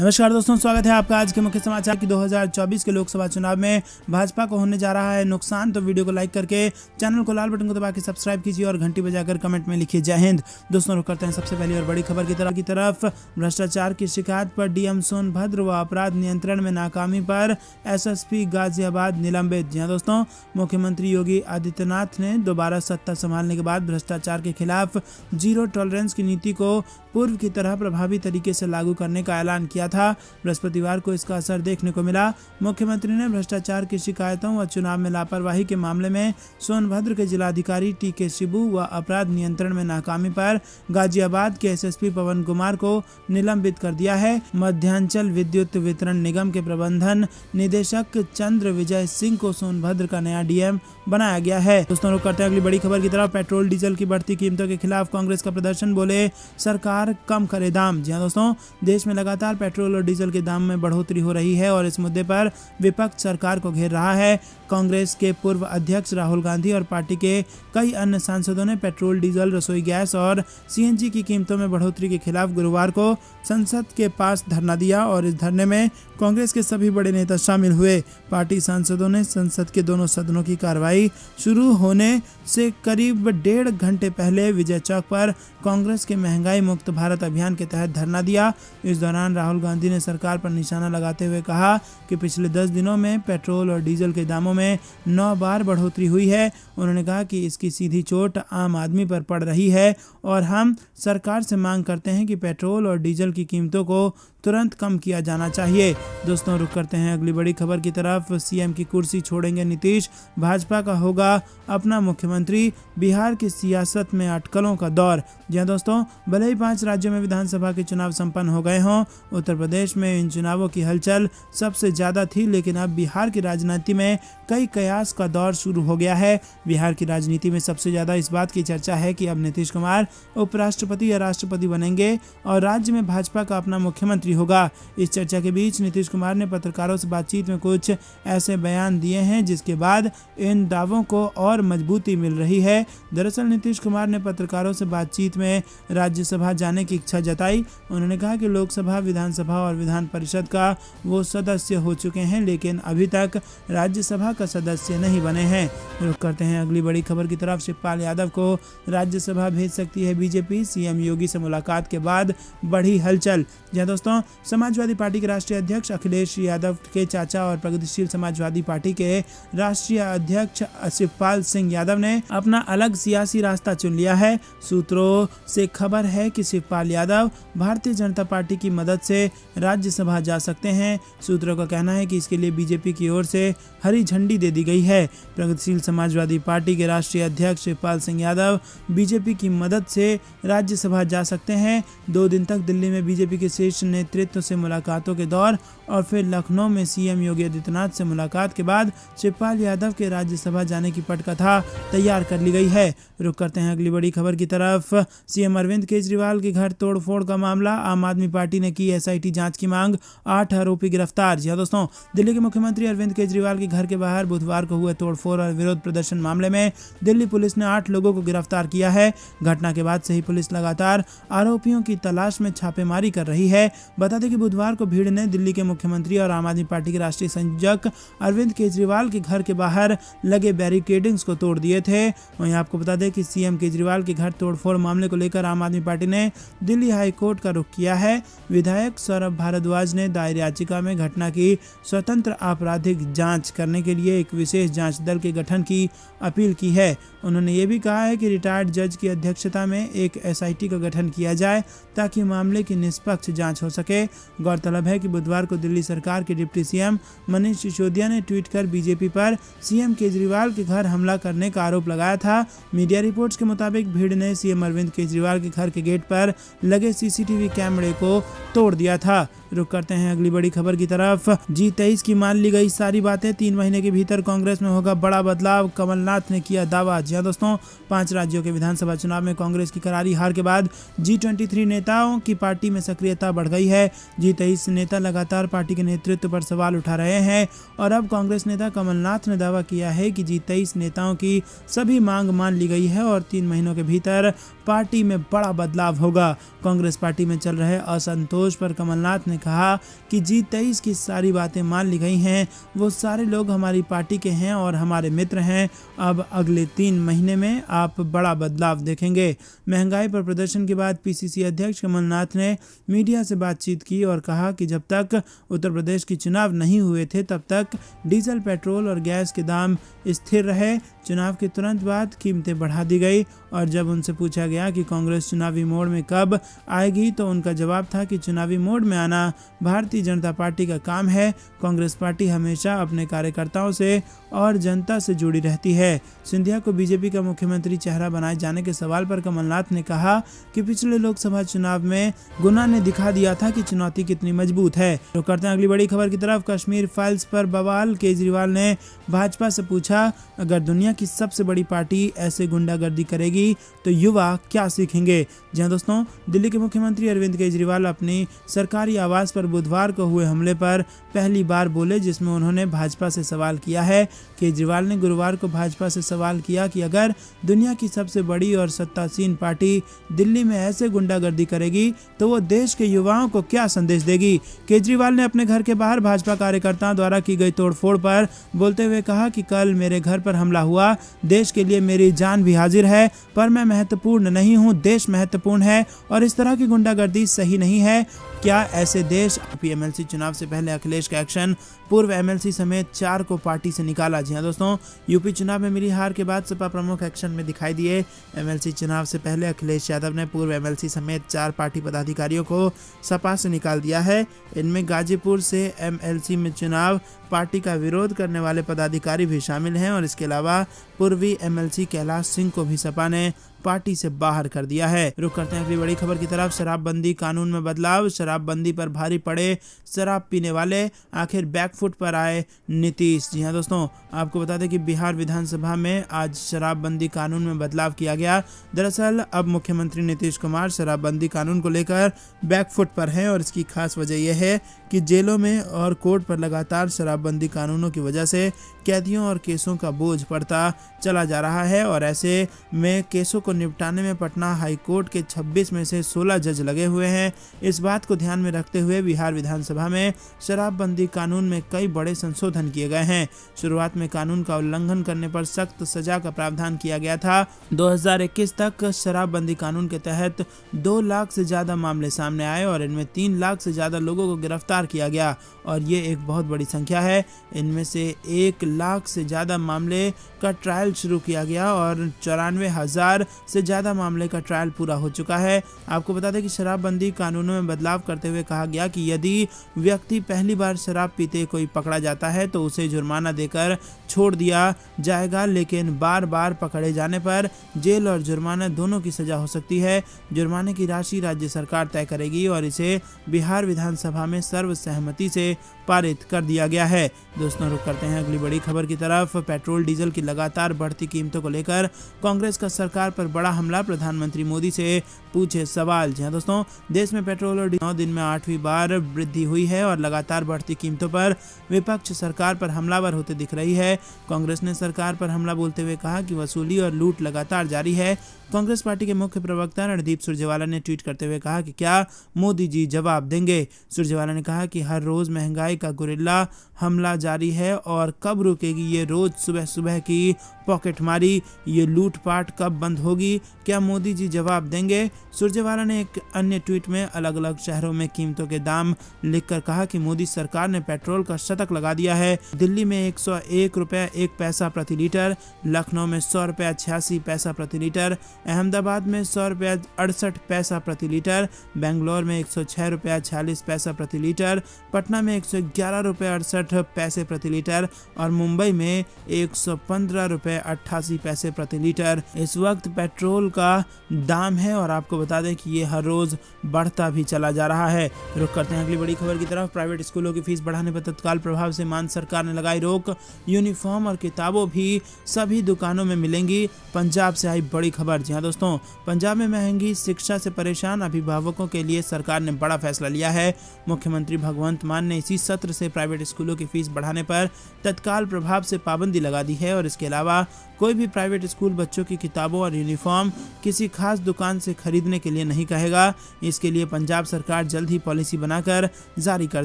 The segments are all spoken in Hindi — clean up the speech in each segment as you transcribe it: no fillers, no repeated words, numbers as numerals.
नमस्कार दोस्तों, स्वागत है आपका आज के मुख्य समाचार की 2024 के लोकसभा चुनाव में भाजपा को होने जा रहा है नुकसान। तो वीडियो को लाइक करके चैनल को लाल बटन को दबा के सब्सक्राइब कीजिए और घंटी बजाकर कमेंट में लिखिए जय हिंद। दोस्तों रुक करते हैं सबसे पहली और बड़ी खबर की तरफ। भ्रष्टाचार की शिकायत पर डीएम सोनभद्र व अपराध नियंत्रण में नाकामी पर एसएसपी गाजियाबाद निलंबित। जी हां दोस्तों, मुख्यमंत्री योगी आदित्यनाथ ने दोबारा सत्ता संभालने के बाद भ्रष्टाचार के खिलाफ जीरो टॉलरेंस की नीति को पूर्व की तरह प्रभावी तरीके से लागू करने का ऐलान किया था। बृहस्पतिवार को इसका असर देखने को मिला। मुख्यमंत्री ने भ्रष्टाचार की शिकायतों व चुनाव में लापरवाही के मामले में सोनभद्र के जिलाधिकारी टीके शिबू व अपराध नियंत्रण में नाकामी पर गाजियाबाद के एसएसपी पवन कुमार को निलंबित कर दिया है। मध्यांचल विद्युत वितरण निगम के प्रबंधन निदेशक चंद्र विजय सिंह को सोनभद्र का नया डीएम बनाया गया है। दोस्तों रुक करते हैं अगली बड़ी खबर की तरफ। पेट्रोल डीजल की बढ़ती कीमतों के खिलाफ कांग्रेस का प्रदर्शन, बोले सरकार कम करे दाम। जी हां दोस्तों, देश में लगातार पेट्रोल और डीजल के दाम में बढ़ोतरी हो रही है और इस मुद्दे पर विपक्ष सरकार को घेर रहा है। कांग्रेस के पूर्व अध्यक्ष राहुल गांधी और पार्टी के कई अन्य सांसदों ने पेट्रोल, डीजल, रसोई गैस और सीएनजी की कीमतों में बढ़ोतरी के खिलाफ गुरुवार को संसद के पास धरना दिया और इस धरने में कांग्रेस के सभी बड़े नेता शामिल हुए। पार्टी सांसदों ने संसद के दोनों सदनों की कार्रवाई शुरू होने से करीब 1.5 घंटे पहले विजय चौक पर कांग्रेस के महंगाई मुक्त भारत अभियान के तहत धरना दिया। इस दौरान राहुल गांधी ने सरकार पर निशाना लगाते हुए कहा कि पिछले 10 दिनों में पेट्रोल और डीजल के दामों में 9 बार बढ़ोतरी हुई है। उन्होंने कहा कि इसकी सीधी चोट आम आदमी पर पड़ रही है और हम सरकार से मांग करते हैं कि पेट्रोल और डीजल की कीमतों को तुरंत कम किया जाना चाहिए। दोस्तों रुक करते हैं अगली बड़ी खबर की तरफ। सीएम की कुर्सी छोड़ेंगे नीतीश, भाजपा का होगा अपना मुख्यमंत्री, बिहार की सियासत में अटकलों का दौर। जी हां दोस्तों, भले ही 5 राज्यों में विधानसभा के चुनाव संपन्न हो गए हों, उत्तर प्रदेश में इन चुनावों की हलचल सबसे ज्यादा थी, लेकिन अब बिहार की राजनीति में कई कयास का दौर शुरू हो गया है। बिहार की राजनीति में सबसे ज्यादा इस बात की चर्चा है कि अब नीतीश कुमार उपराष्ट्रपति या राष्ट्रपति बनेंगे और राज्य में भाजपा का अपना मुख्यमंत्री होगा। इस चर्चा के बीच नीतीश कुमार ने पत्रकारों से बातचीत में कुछ ऐसे बयान दिए हैं जिसके बाद इन दावों को और मजबूती मिल रही है। दरअसल नीतीश कुमार ने पत्रकारों से बातचीत में राज्यसभा जाने की इच्छा जताई। उन्होंने कहा कि लोकसभा, विधानसभा और विधान परिषद का वो सदस्य हो चुके हैं, लेकिन अभी तक राज्यसभा का सदस्य नहीं बने हैं। रुक करते हैं अगली बड़ी खबर की तरफ। शिवपाल यादव को राज्यसभा भेज सकती है बीजेपी, सीएम योगी से मुलाकात के बाद बढ़ी हलचल। जी दोस्तों, समाजवादी पार्टी के राष्ट्रीय अध्यक्ष अखिलेश यादव के चाचा और प्रगतिशील समाजवादी पार्टी के राष्ट्रीय अध्यक्ष शिवपाल सिंह यादव ने अपना अलग सियासी रास्ता चुन लिया है। सूत्रों से खबर है कि शिवपाल यादव भारतीय जनता पार्टी की मदद से राज्यसभा जा सकते हैं। सूत्रों का कहना है कि इसके लिए बीजेपी की ओर से हरी झंडी दे दी गई है। प्रगतिशील समाजवादी पार्टी के राष्ट्रीय अध्यक्ष शिवपाल सिंह यादव बीजेपी की मदद से राज्यसभा जा सकते हैं। 2 दिन तक दिल्ली में बीजेपी के शीर्ष नेतृत्व से मुलाकातों के दौर और फिर लखनऊ में सीएम योगी आदित्यनाथ से मुलाकात के बाद शिवपाल यादव के राज्यसभा जाने की पटकथा तैयार कर ली गई है। रुक करते हैं अगली बड़ी खबर की तरफ। सीएम अरविंद केजरीवाल के घर तोड़फोड़ का मामला, आम आदमी पार्टी ने की एसआईटी जांच की मांग, 8 आरोपी गिरफ्तार। जी दोस्तों, दिल्ली के मुख्यमंत्री अरविंद केजरीवाल के घर के बाहर बुधवार को हुए तोड़फोड़ और विरोध प्रदर्शन मामले में दिल्ली पुलिस ने 8 लोगों को गिरफ्तार किया है। घटना के बाद से ही पुलिस लगातार आरोपियों की तलाश में छापेमारी कर रही है। बता दें कि बुधवार को भीड़ ने दिल्ली के मुख्यमंत्री और आम आदमी पार्टी के राष्ट्रीय संयोजक अरविंद केजरीवाल के घर के बाहर लगे बैरिकेडिंग्स को तोड़ दिए थे। वहीं आपको बता दें कि सीएम केजरीवाल के घर तोड़फोड़ मामले को लेकर आम आदमी पार्टी ने दिल्ली हाई कोर्ट का रुख किया है। विधायक सौरभ भारद्वाज ने दायर याचिका में घटना की स्वतंत्र आपराधिक जांच करने के लिए एक विशेष जांच दल के गठन की अपील की है। उन्होंने ये भी कहा है कि रिटायर्ड जज की अध्यक्षता में एक एसआईटी का गठन किया जाए ताकि मामले की निष्पक्ष जांच हो सके। गौरतलब है कि बुधवार को दिल्ली सरकार के डिप्टी सीएम मनीष सिसोदिया ने ट्वीट कर बीजेपी पर सीएम केजरीवाल के घर हमला करने का आरोप लगाया था। मीडिया रिपोर्ट्स के मुताबिक भीड़ ने सीएम अरविंद केजरीवाल के घर के गेट पर लगे सीसीटीवी कैमरे को तोड़ दिया था। रुक करते हैं अगली बड़ी खबर की तरफ। G23 की मान ली गई सारी बातें, 3 महीने के भीतर कांग्रेस में होगा बड़ा बदलाव, कमलनाथ ने किया दावा। जी हां दोस्तों, 5 राज्यों के विधानसभा चुनाव में कांग्रेस की करारी हार के बाद G23 नेताओं की पार्टी में सक्रियता बढ़ गई है। G23 नेता लगातार पार्टी के नेतृत्व पर सवाल उठा रहे हैं और अब कांग्रेस नेता कमलनाथ ने दावा किया है कि G23 नेताओं की सभी मांग मान ली गई है और 3 महीनों के भीतर पार्टी में बड़ा बदलाव होगा। कांग्रेस पार्टी में चल रहे असंतोष पर कमलनाथ ने कहा कि G23 की सारी बातें मान ली गई हैं, वो सारे लोग हमारी पार्टी के हैं और हमारे मित्र हैं। अब अगले 3 महीने में आप बड़ा बदलाव देखेंगे। महंगाई पर प्रदर्शन के बाद PCC अध्यक्ष कमलनाथ ने मीडिया से बातचीत की और कहा कि जब तक उत्तर प्रदेश के चुनाव नहीं हुए थे तब तक डीजल, पेट्रोल और गैस के दाम स्थिर रहे। चुनाव के तुरंत बाद कीमतें बढ़ा दी गई और जब उनसे पूछा गया कि कांग्रेस चुनावी मोड में कब आएगी तो उनका जवाब था कि चुनावी मोड में आना भारतीय जनता पार्टी का काम है। कांग्रेस पार्टी हमेशा अपने कार्यकर्ताओं से और जनता से जुड़ी रहती है। सिंधिया को बीजेपी का मुख्यमंत्री चेहरा बनाए जाने के सवाल पर कमलनाथ ने कहा कि पिछले लोकसभा चुनाव में गुना ने दिखा दिया था कि चुनौती कितनी मजबूत है। तो करते हैं अगली बड़ी खबर की तरफ। कश्मीर फाइल्स पर बवाल। केजरीवाल ने भाजपा से पूछा, अगर दुनिया की सबसे बड़ी पार्टी ऐसे गुंडागर्दी करेगी तो युवा क्या सीखेंगे। जी हाँ दोस्तों, दिल्ली के मुख्यमंत्री अरविंद केजरीवाल अपनी सरकारी आवास पर बुधवार को हुए हमले पर पहली बार बोले, जिसमें उन्होंने भाजपा से सवाल किया है। केजरीवाल ने गुरुवार को भाजपा से सवाल किया कि अगर दुनिया की सबसे बड़ी और सत्तासीन पार्टी दिल्ली में ऐसे गुंडागर्दी करेगी तो वो देश के युवाओं को क्या संदेश देगी। केजरीवाल ने अपने घर के बाहर भाजपा कार्यकर्ताओं द्वारा की गई तोड़फोड़ पर बोलते हुए कहा कि कल मेरे घर पर हमला हुआ, देश के लिए मेरी जान भी हाजिर है, पर मैं महत्वपूर्ण नहीं हूँ, देश महत्वपूर्ण है और इस तरह की गुंडागर्दी सही नहीं है। क्या ऐसे देश। MLC चुनाव से पहले अखिलेश का एक्शन, पूर्व MLC समेत 4 को पार्टी से निकाला। जी हाँ दोस्तों, यूपी चुनाव में मिली हार के बाद सपा प्रमुख एक्शन में दिखाई दिए। MLC चुनाव से पहले अखिलेश यादव ने पूर्व MLC समेत 4 पार्टी पदाधिकारियों को सपा से निकाल दिया है। इनमें गाजीपुर से MLC में चुनाव पार्टी का विरोध करने वाले पदाधिकारी भी शामिल हैं और इसके अलावा पूर्वी MLC कैलाश सिंह को भी सपा ने पार्टी से बाहर कर दिया है। रुक करते हैं अगली बड़ी खबर की तरफ। शराबबंदी कानून में बदलाव। शराबबंदी पर भारी पड़े शराब पीने वाले, आखिर बैकफुट पर आए नीतीश। जी हाँ दोस्तों, आपको बता दें कि बिहार विधानसभा में आज शराबबंदी कानून में बदलाव किया गया। दरअसल अब मुख्यमंत्री नीतीश कुमार शराबबंदी कानून को लेकर बैकफुट पर हैं और इसकी खास वजह यह है कि जेलों में और कोर्ट पर लगातार शराबबंदी कानूनों की वजह से कैदियों और केसों का बोझ बढ़ता चला जा रहा है और ऐसे में केसों को निपटाने में पटना हाई कोर्ट के 26 में से 16 जज लगे हुए हैं। इस बात को ध्यान में रखते हुए बिहार विधानसभा में शराबबंदी कानून में कई बड़े संशोधन किए गए हैं। शुरुआत में कानून का उल्लंघन करने पर सख्त सजा का प्रावधान किया गया था। 2021 तक शराबबंदी कानून के तहत 2 लाख से ज्यादा मामले सामने आए और इनमें 3 लाख से ज्यादा लोगों को गिरफ्तार किया गया और ये एक बहुत बड़ी संख्या है। इनमें से 1 लाख से ज्यादा मामले का ट्रायल शुरू किया गया और 94,000 से ज्यादा मामले का ट्रायल पूरा हो चुका है। आपको बता दें कि शराबबंदी कानूनों में बदलाव करते हुए कहा गया कि यदि व्यक्ति पहली बार शराब पीते कोई पकड़ा जाता है तो उसे जुर्माना देकर छोड़ दिया जाएगा, लेकिन बार बार पकड़े जाने पर जेल और जुर्माना दोनों की सजा हो सकती है। जुर्माने की राशि राज्य सरकार तय करेगी और इसे बिहार विधानसभा में सर्वसहमति से पारित कर दिया गया है। दोस्तों, रुक करते हैं अगली बड़ी खबर की तरफ। पेट्रोल डीजल की लगातार बढ़ती कीमतों को लेकर कांग्रेस का सरकार पर बड़ा हमला, प्रधानमंत्री मोदी से पूछे सवाल। जी हाँ दोस्तों, देश में पेट्रोल और 9 दिन में 8वीं बार वृद्धि हुई है और लगातार बढ़ती कीमतों पर विपक्ष सरकार पर हमलावर होते दिख रही है। कांग्रेस ने सरकार पर हमला बोलते हुए कहा कि वसूली और लूट लगातार जारी है। कांग्रेस पार्टी के मुख्य प्रवक्ता रणदीप सुरजेवाला ने ट्वीट करते हुए कहा कि क्या मोदी जी जवाब देंगे। सुरजेवाला ने कहा कि हर रोज महंगाई का गुरिल्ला हमला जारी है और कब रुकेगी ये रोज सुबह सुबह की पॉकेटमारी, ये लूटपाट कब बंद होगी, क्या मोदी जी जवाब देंगे। सुरजेवाला ने एक अन्य ट्वीट में अलग अलग शहरों में कीमतों के दाम लिखकर कहा कि मोदी सरकार ने पेट्रोल का शतक लगा दिया है। दिल्ली में 101 रुपये 1 पैसा प्रति लीटर, लखनऊ में 100 रुपये 86 पैसा प्रति लीटर, अहमदाबाद में 100 रुपये 68 पैसा प्रति लीटर, बेंगलोर में 106 रुपये 46 पैसा प्रति लीटर, पटना में 111 रुपये 68 पैसे प्रति लीटर और मुंबई में 115 रुपये 88 पैसे प्रति लीटर इस वक्त पेट्रोल का दाम है और आपको बता दें कि ये हर रोज बढ़ता भी चला जा रहा है। रुक करते हैं अगली बड़ी खबर की तरफ। प्राइवेट स्कूलों की फीस बढ़ाने पर तत्काल प्रभाव से मान सरकार ने लगाई रोक, यूनिफॉर्म और किताबों भी सभी दुकानों में मिलेंगी। पंजाब से आई बड़ी खबर। जी हाँ दोस्तों, पंजाब में महंगी शिक्षा से परेशान अभिभावकों के लिए सरकार ने बड़ा फैसला लिया है। मुख्यमंत्री भगवंत मान ने इसी सत्र से प्राइवेट स्कूलों की फीस बढ़ाने पर तत्काल प्रभाव से पाबंदी लगा दी है और इसके अलावा कोई भी प्राइवेट स्कूल बच्चों की किताबों और यूनिफॉर्म किसी खास दुकान से खरीदने के लिए नहीं कहेगा। इसके लिए पंजाब सरकार जल्द ही पॉलिसी बनाकर जारी कर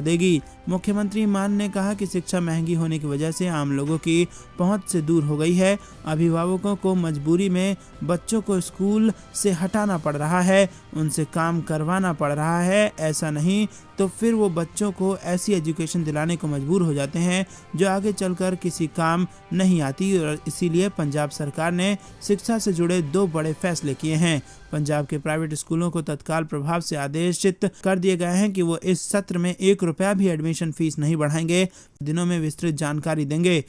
देगी। मुख्यमंत्री मान ने कहा कि शिक्षा महंगी होने की वजह से आम लोगों की पहुंच से दूर हो गई है। अभिभावकों को मजबूरी में बच्चों को स्कूल से हटाना पड़ रहा है, उनसे काम करवाना पड़ रहा है। ऐसा नहीं तो फिर वो बच्चों को ऐसी एजुकेशन दिलाने को मजबूर हो जाते हैं जो आगे चलकर किसी काम नहीं आती और इसीलिए पंजाब सरकार ने शिक्षा से जुड़े 2 बड़े फैसले किए हैं। पंजाब के प्राइवेट स्कूलों को तत्काल प्रभाव से आदेशित कर दिए गए हैं कि वो इस सत्र में 1 रुपया भी एडमिशन फीस नहीं बढ़ाएंगे। दिनों में विस्तृत जानकारी देंगे।